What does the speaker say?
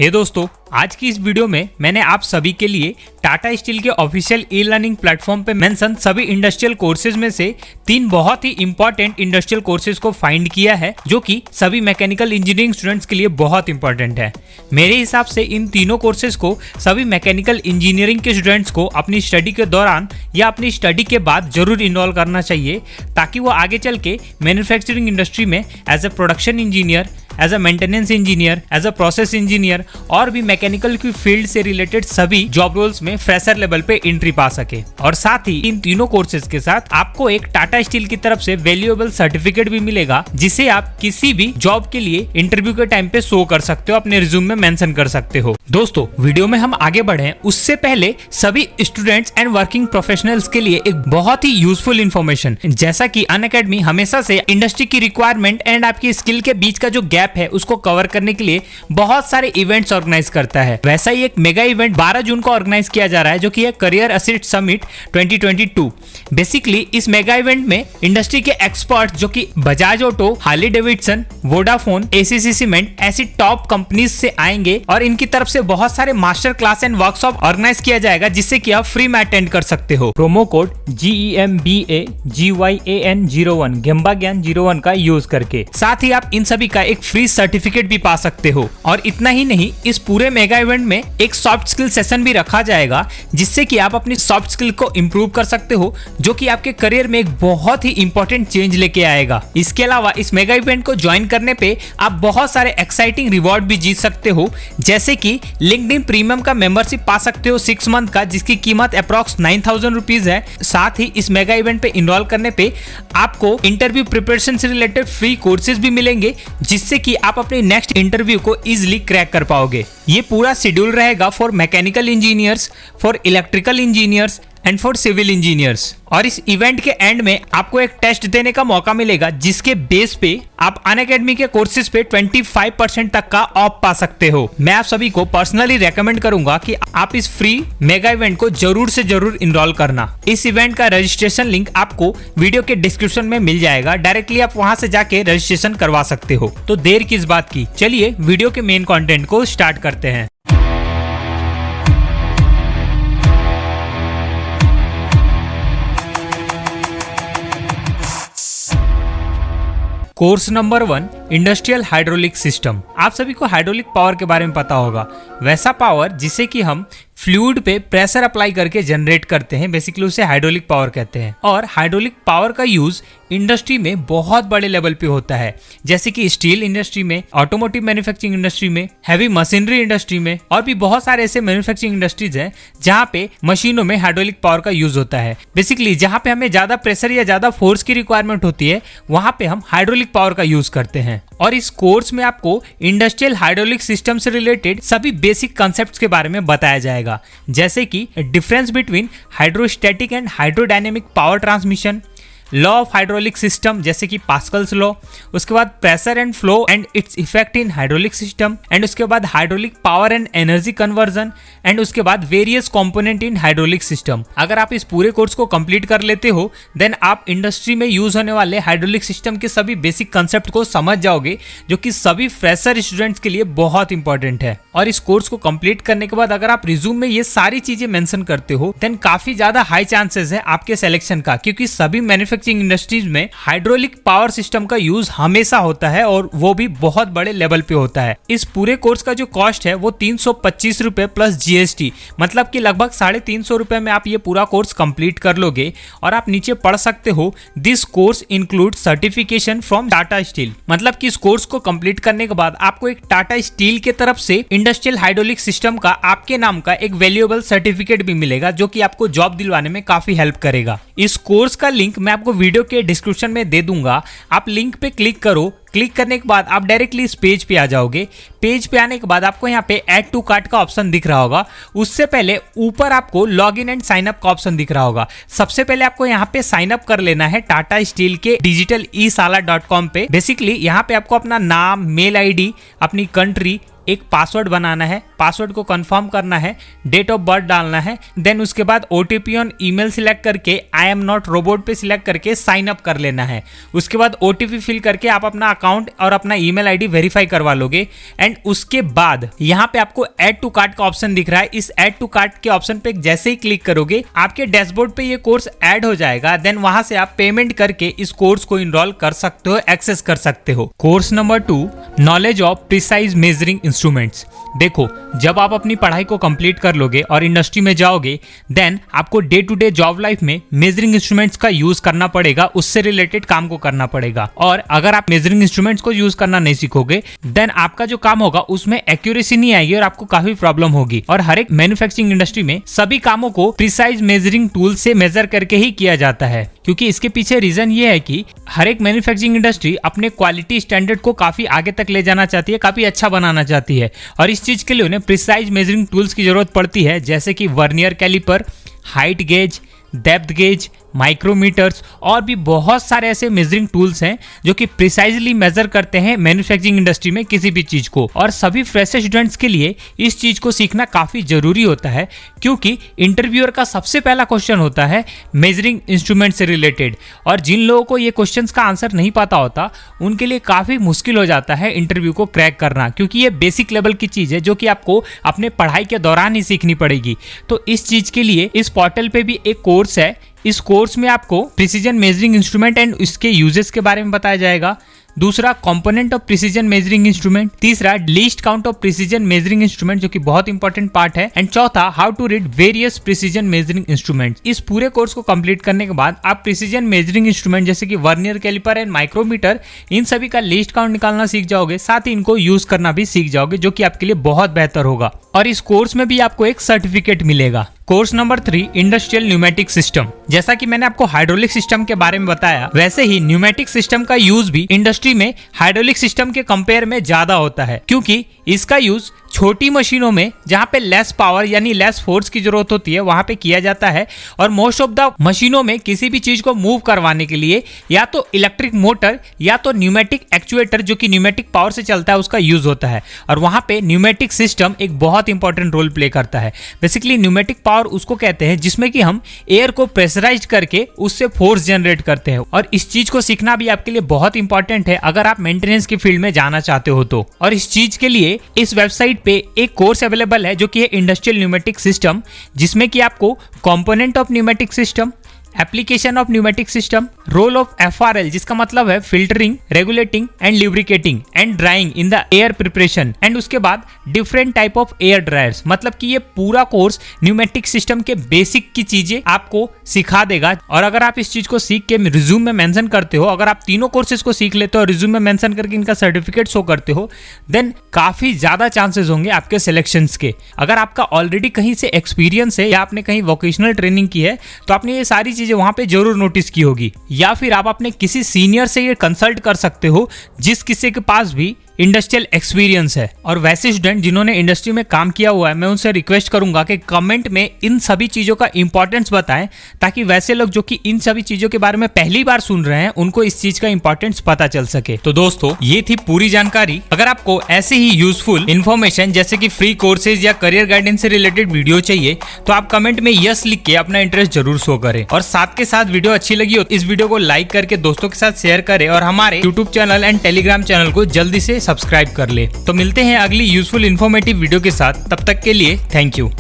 हे दोस्तों, आज की इस वीडियो में मैंने आप सभी के लिए टाटा स्टील के ऑफिशियल ई लर्निंग प्लेटफॉर्म पे मेंशन सभी इंडस्ट्रियल कोर्सेज में से 3 बहुत ही इंपॉर्टेंट इंडस्ट्रियल कोर्सेज को फाइंड किया है, जो कि सभी मैकेनिकल इंजीनियरिंग स्टूडेंट्स के लिए बहुत इंपॉर्टेंट है। मेरे हिसाब से इन तीनों कोर्सेज को सभी मैकेनिकल इंजीनियरिंग के स्टूडेंट्स को अपनी स्टडी के दौरान या अपनी स्टडी के बाद जरूर इन्वॉल्व करना चाहिए, ताकि वो आगे चल के मैन्युफैक्चरिंग इंडस्ट्री में as a production engineer, as a maintenance engineer, as a process engineer और भी मैकेनिकल की फील्ड से रिलेटेड सभी जॉब रोल्स में फ्रेशर लेवल पे एंट्री पा सके। और साथ ही इन तीनों कोर्सेज के साथ आपको एक टाटा स्टील की तरफ से वैल्यूएबल सर्टिफिकेट भी मिलेगा, जिसे आप किसी भी जॉब के लिए इंटरव्यू के टाइम पे शो कर सकते हो, अपने रिज्यूम में मेंशन कर सकते हो। दोस्तों, वीडियो में हम आगे बढ़े उससे पहले सभी स्टूडेंट्स एंड वर्किंग प्रोफेशनल्स के लिए एक बहुत ही यूजफुल इन्फॉर्मेशन, जैसा कि अनअकैडमी हमेशा से इंडस्ट्री की रिक्वायरमेंट एंड आपकी स्किल के बीच का जो गैप है उसको कवर करने के लिए बहुत सारे इवेंट्स ऑर्गेनाइज करता है। वैसा ही एक मेगा इवेंट 12 जून को ऑर्गेनाइज किया जा रहा है, जो कि है करियर असिस्ट समिट 2022। बेसिकली इस मेगा इवेंट में इंडस्ट्री के एक्सपर्ट, जो कि Bajaj auto, Harley Davidson, Vodafone, ACC cement ऐसी टॉप कंपनीज से आएंगे और इनकी तरफ से बहुत सारे master class and workshop organise किया जाएगा, जिससे कि आप फ्री में अटेंड कर सकते हो। प्रोमो कोड GEMBAGYAN01 गेम्बा ज्ञान 01 का यूज करके। साथ ही आप इन सभी का एक फ्री सर्टिफिकेट भी पा सकते हो। और इतना ही नहीं, इस पूरे मेगा इवेंट में एक सॉफ्ट स्किल सेशन भी रखा जाएगा, जिससे कि आप अपनी सॉफ्ट स्किल को इंप्रूव कर सकते हो, जो कि आपके करियर में एक बहुत ही इंपॉर्टेंट चेंज लेके आएगा। इसके अलावा इस मेगा इवेंट को ज्वाइन करने पे आप बहुत सारे एक्साइटिंग रिवॉर्ड भी जीत सकते हो, जैसे कि लिंक्डइन प्रीमियम का मेंबरशिप पा सकते हो 6 मंथ का, जिसकी कीमत अप्रॉक्स 9000 रुपीज है। साथ ही इस मेगा इवेंट पे इनरोल करने पे आपको इंटरव्यू प्रिपरेशन से रिलेटेड फ्री कोर्सेज भी मिलेंगे, जिससे कि आप अपने नेक्स्ट इंटरव्यू को इजीली क्रैक कर पाओगे। ये पूरा शेड्यूल रहेगा for mechanical engineers, for electrical engineers and for civil engineers. और इस इवेंट के एंड में आपको एक टेस्ट देने का मौका मिलेगा, जिसके बेस पे आप अनअकैडमी के कोर्सेज पे 25% तक का ऑफ पा सकते हो। मैं आप सभी को पर्सनली रेकमेंड करूंगा कि आप इस फ्री मेगा इवेंट को जरूर से जरूर इनरोल करना। इस इवेंट का रजिस्ट्रेशन लिंक आपको वीडियो के डिस्क्रिप्शन में मिल जाएगा, डायरेक्टली आप वहां से जाके रजिस्ट्रेशन करवा सकते हो। तो देर किस बात की, चलिए वीडियो के मेन कंटेंट को स्टार्ट करते हैं। Course number 1, industrial hydraulic system. आप सभी को हाइड्रोलिक पावर के बारे में पता होगा, वैसा पावर जिसे कि हम फ्लूइड पे प्रेशर अप्लाई करके जनरेट करते हैं, बेसिकली उसे हाइड्रोलिक पावर कहते हैं। और हाइड्रोलिक पावर का यूज इंडस्ट्री में बहुत बड़े लेवल पे होता है, जैसे कि स्टील इंडस्ट्री में, ऑटोमोटिव मैन्युफैक्चरिंग इंडस्ट्री में, हैवी मशीनरी इंडस्ट्री में, और भी बहुत सारे ऐसे मैन्युफैक्चरिंग इंडस्ट्रीज हैं जहां पे मशीनों में हाइड्रोलिक पावर का यूज होता है। बेसिकली जहां पे हमें ज्यादा प्रेशर या ज्यादा फोर्स की रिक्वायरमेंट होती है, वहां पे हम हाइड्रोलिक पावर का यूज करते हैं। और इस कोर्स में आपको इंडस्ट्रियल हाइड्रोलिक सिस्टम से रिलेटेड सभी बेसिक कॉन्सेप्ट्स के बारे में बताया जाएगा, जैसे कि difference between hydrostatic and hydrodynamic power transmission, law of hydraulic system जैसे कि पास्कल्स लॉ, उसके बाद pressure and flow and its effect in hydraulic system, and उसके बाद hydraulic power and energy conversion, and उसके बाद various component in hydraulic system. अगर आप इस पूरे कोर्स को कंप्लीट कर लेते हो, देन आप इंडस्ट्री में यूज होने वाले हाइड्रोलिक सिस्टम के सभी बेसिक कंसेप्ट को समझ जाओगे, जो कि सभी फ्रेशर स्टूडेंट्स के लिए बहुत इंपॉर्टेंट है। और इस कोर्स को कंप्लीट करने के बाद अगर आप रिज्यूम में ये सारी चीजें मेंशन करते हो, देन काफी ज्यादा हाई चांसेस है आपके सिलेक्शन का, क्योंकि सभी मैन्युफैक्चरिंग इंडस्ट्रीज में हाइड्रोलिक पावर सिस्टम का यूज हमेशा होता है, और वो भी बहुत बड़े लेवल पे होता है। इस पूरे कोर्स का जो कॉस्ट है वो 325 रुपए प्लस GST, मतलब कि लगभग 350 रुपए में आप ये पूरा कोर्स कंप्लीट कर लोगे। और आप नीचे पढ़ सकते हो, this course include certification from Tata steel, मतलब कि इस कोर्स को कंप्लीट करने के बाद आपको एक टाटा स्टील के तरफ से इंडस्ट्रियल हाइड्रोलिक सिस्टम का आपके नाम का एक वैल्यूएबल सर्टिफिकेट भी मिलेगा, जो कि आपको जॉब दिलवाने में काफी हेल्प करेगा। इस कोर्स का लिंक मैं आपको वीडियो के डिस्क्रिप्शन में दे दूंगा, आप लिंक पे क्लिक करो। क्लिक करने के बाद आप डायरेक्टली इस पेज पे आ जाओगे। पेज पे आने के बाद आपको यहाँ पे ऐड टू कार्ट का ऑप्शन दिख रहा होगा। उससे पहले ऊपर आपको log in and sign up का ऑप्शन दिख रहा होगा। सबसे पहले आपको यहाँ पे साइन अप कर लेना है टाटा स्टील के digital-esala.com पे। बेसिकली यहाँ पे आपको अपना नाम, मेल ID, अपनी कंट्री, एक पासवर्ड बनाना है, पासवर्ड को कंफर्म करना है, डेट ऑफ बर्थ डालना है, देन उसके बाद OTP ऑन ईमेल सिलेक्ट करके आई एम नॉट रोबोट पे सिलेक्ट करके साइन अप कर लेना है। उसके बाद OTP फिल करके आप अपना अकाउंट और अपना ईमेल आईडी वेरीफाई करवा लोगे। एंड उसके बाद यहाँ पे आपको ऐड टू कार्ट का ऑप्शन दिख रहा है। इस ऐड टू कार्ट के ऑप्शन पे जैसे ही क्लिक करोगे आपके डैशबोर्ड पे ये कोर्स ऐड हो जाएगा। देन वहां से आप पेमेंट करके इस कोर्स को इनरोल कर सकते हो, एक्सेस कर सकते हो। Course number 2, knowledge of precise measuring instruments. देखो, जब आप अपनी पढ़ाई को कंप्लीट कर लोगे और इंडस्ट्री में जाओगे, देन आपको day to day job life में मेजरिंग इंस्ट्रूमेंट्स का यूज करना पड़ेगा, उससे रिलेटेड काम को करना पड़ेगा। और अगर आप मेजरिंग इंस्ट्रूमेंट्स को यूज करना नहीं सीखोगे, देन आपका जो काम होगा उसमें एक्यूरेसी नहीं आएगी और आपको काफी प्रॉब्लम होगी। और हर एक मैन्युफैक्चरिंग इंडस्ट्री में सभी कामों को प्रिसाइज मेजरिंग टूल से मेजर करके ही किया जाता है, क्योंकि इसके पीछे रीजन ये है कि हर एक मैन्युफैक्चरिंग इंडस्ट्री अपने क्वालिटी स्टैंडर्ड को काफी आगे तक ले जाना चाहती है, काफी अच्छा बनाना चाहती है। और इस चीज के लिए उन्हें प्रिसाइज मेजरिंग टूल्स की जरूरत पड़ती है, जैसे कि vernier caliper, height gauge, depth gauge, micrometers और भी बहुत सारे ऐसे मेजरिंग टूल्स हैं जो कि प्रिसाइजली मेजर करते हैं मैन्युफैक्चरिंग इंडस्ट्री में किसी भी चीज को। और सभी फ्रेशर स्टूडेंट्स के लिए इस चीज को सीखना काफी जरूरी होता है, क्योंकि इंटरव्यूअर का सबसे पहला क्वेश्चन होता है मेजरिंग इंस्ट्रूमेंट से रिलेटेड। और जिन लोगों को ये क्वेश्चंस का आंसर नहीं पता होता उनके लिए काफी मुश्किल हो जाता है इंटरव्यू को क्रैक करना, क्योंकि ये बेसिक लेवल की चीज है जो कि आपको अपने पढ़ाई के दौरान ही सीखनी पड़ेगी। तो इस चीज के लिए इस पोर्टल पे भी एक कोर्स है। इस कोर्स में आपको प्रिसीजन मेजरिंग इंस्ट्रूमेंट एंड इसके यूजेस के बारे में बताया जाएगा। दूसरा, component of precision measuring instrument. तीसरा, least count of precision measuring instrument, जो कि बहुत इंपॉर्टेंट पार्ट है। एंड चौथा, how to read various precision measuring instrument. इस पूरे कोर्स को कंप्लीट करने के बाद आप प्रिसीजन मेजरिंग इंस्ट्रूमेंट जैसे कि वर्नियर कैलिपर एंड माइक्रोमीटर, इन सभी का लीस्ट काउंट निकालना सीख जाओगे, साथ ही इनको यूज करना भी सीख जाओगे, जो कि आपके लिए बहुत बेहतर होगा। और इस कोर्स में भी आपको एक सर्टिफिकेट मिलेगा। Course number 3, industrial pneumatic system. जैसा कि मैंने आपको हाइड्रोलिक सिस्टम के बारे में बताया, वैसे ही न्यूमेटिक सिस्टम का यूज भी इंडस्ट्री में हाइड्रोलिक सिस्टम के कंपेयर में ज्यादा होता है, क्योंकि इसका यूज छोटी मशीनों में जहां पे लेस पावर यानी लेस फोर्स की जरूरत होती है वहां पे किया जाता है। और मोस्ट ऑफ द मशीनों में किसी भी चीज को मूव करवाने के लिए या तो इलेक्ट्रिक मोटर या तो न्यूमेटिक एक्चुएटर, जो कि न्यूमेटिक पावर से चलता है, उसका यूज होता है। और वहां पे न्यूमेटिक सिस्टम एक बहुत इंपॉर्टेंट रोल प्ले करता है। बेसिकली न्यूमेटिक पावर उसको कहते हैं जिसमें कि हम एयर को प्रेशराइज करके उससे फोर्स जनरेट करते हैं। और इस चीज को सीखना भी आपके लिए बहुत इंपॉर्टेंट है अगर आप मेंटेनेंस की फील्ड में जाना चाहते हो तो। और इस चीज के लिए इस वेबसाइट पे एक कोर्स अवेलेबल है जो कि है इंडस्ट्रियल न्यूमेटिक सिस्टम, जिसमें कि आपको component of pneumatic system, application of pneumatic system, role of FRL जिसका मतलब है filtering, regulating and lubricating and drying in the air preparation, and उसके बाद different type of air dryers. मतलब कि ये पूरा कोर्स न्यूमेटिक सिस्टम के बेसिक की चीजें आपको सिखा देगा। और अगर आप इस चीज को सीख के रिज्यूम में मेंशन करते हो, अगर आप तीनों कोर्सेज को सीख लेते हो और रिज्यूम में मेंशन करके इनका सर्टिफिकेट शो करते हो, देन काफी ज्यादा चांसेस होंगे आपके सिलेक्शंस के। अगर आपका ऑलरेडी कहीं से एक्सपीरियंस है या आपने कहीं वोकेशनल ट्रेनिंग की है तो आपने ये सारी चीजें वहां पे जरूर नोटिस की होगी, या फिर आप अपने किसी सीनियर से ये कंसल्ट कर सकते हो जिस किसी के पास भी इंडस्ट्रियल एक्सपीरियंस है। और वैसे स्टूडेंट जिन्होंने इंडस्ट्री में काम किया हुआ है, मैं उनसे रिक्वेस्ट करूंगा कि कमेंट में इन सभी चीजों का इंपॉर्टेंस बताएं, ताकि वैसे लोग जो कि इन सभी चीजों के बारे में पहली बार सुन रहे हैं उनको इस चीज का इंपॉर्टेंस पता चल सके। तो दोस्तों, ये थी पूरी जानकारी। अगर आपको ऐसे ही यूजफुल इन्फॉर्मेशन जैसे कि फ्री कोर्सेज या करियर गाइडेंस से रिलेटेड वीडियो चाहिए तो आप कमेंट में यस लिख के अपना इंटरेस्ट जरूर शो करें। और साथ के साथ वीडियो अच्छी लगी हो इस वीडियो को लाइक करके दोस्तों के साथ शेयर करें और हमारे YouTube channel and Telegram channel को जल्दी से सब्सक्राइब कर ले। तो मिलते हैं अगली यूजफुल इन्फॉर्मेटिव वीडियो के साथ, तब तक के लिए थैंक यू।